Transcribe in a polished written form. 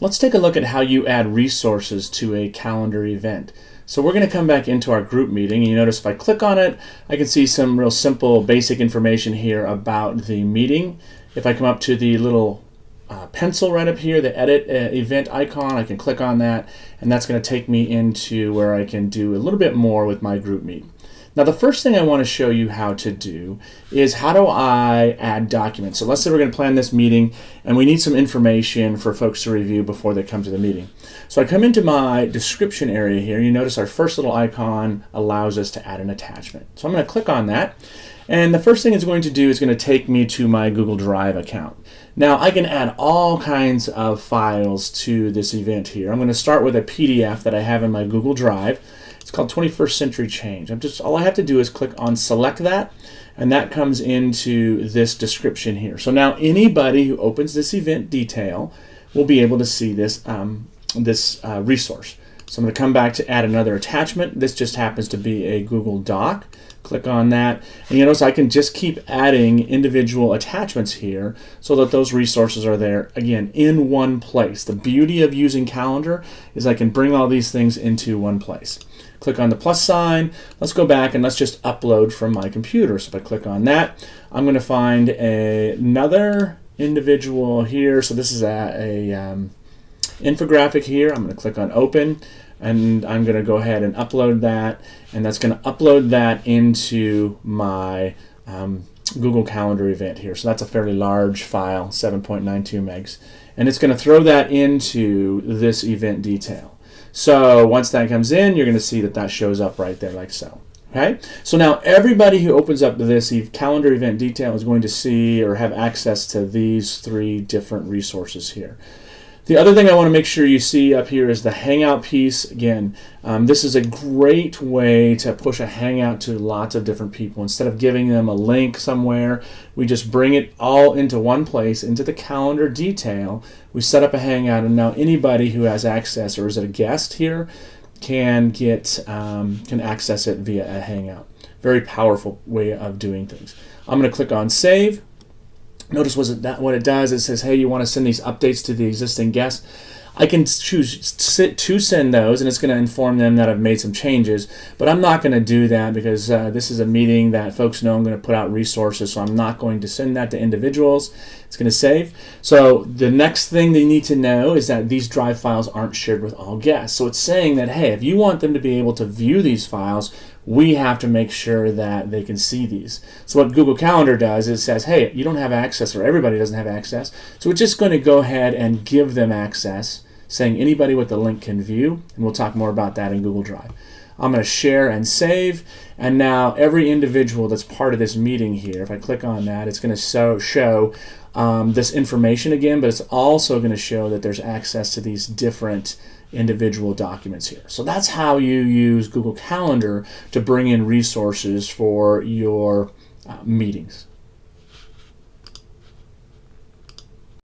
Let's take a look at how you add resources to a calendar event. So we're going to come back into our group meeting, and you notice if I click on it, I can see some real simple basic information here about the meeting. If I come up to the little pencil right up here, the edit event icon, I can click on that, and that's going to take me into where I can do a little bit more with my group meet. Now the first thing I want to show you how to do is how do I add documents. So let's say we're going to plan this meeting and we need some information for folks to review before they come to the meeting. So I come into my description area here. You notice our first little icon allows us to add an attachment. So I'm going to click on that, and the first thing it's going to do is going to take me to my Google Drive account. Now I can add all kinds of files to this event here. I'm going to start with a PDF that I have in my Google Drive. It's called 21st Century Change. All I have to do is click on select that, and that comes into this description here. So now anybody who opens this event detail will be able to see this resource. So I'm going to come back to add another attachment. This just happens to be a Google Doc. Click on that, and you notice I can just keep adding individual attachments here so that those resources are there, again, in one place. The beauty of using Calendar is I can bring all these things into one place. Click on the plus sign. Let's go back and let's just upload from my computer. So if I click on that, I'm going to find another individual here. So this is a infographic here. I'm going to click on open, and I'm going to go ahead and upload that, and that's going to upload that into my Google Calendar event here. So that's a fairly large file, 7.92 megs, and it's going to throw that into this event detail. So once that comes in, you're going to see that that shows up right there like so. Okay? So now everybody who opens up this calendar event detail is going to see or have access to these three different resources here. The other thing I want to make sure you see up here is the Hangout piece. Again, this is a great way to push a Hangout to lots of different people. Instead of giving them a link somewhere, we just bring it all into one place, into the calendar detail. We set up a Hangout, and now anybody who has access or is a guest here can access it via a Hangout. Very powerful way of doing things. I'm going to click on Save. Notice what it does, it says, hey, you want to send these updates to the existing guests. I can choose to send those, and it's going to inform them that I've made some changes, but I'm not going to do that because this is a meeting that folks know I'm going to put out resources, so I'm not going to send that to individuals. It's going to save. So the next thing they need to know is that these Drive files aren't shared with all guests. So it's saying that, hey, if you want them to be able to view these files, we have to make sure that they can see these. So what Google Calendar does is it says, hey, you don't have access, or everybody doesn't have access, so it's just going to go ahead and give them access, saying anybody with the link can view, and we'll talk more about that in Google Drive. I'm going to share and save, and now every individual that's part of this meeting here, if I click on that, it's going to show this information again, but it's also going to show that there's access to these different individual documents here. So that's how you use Google Calendar to bring in resources for your meetings.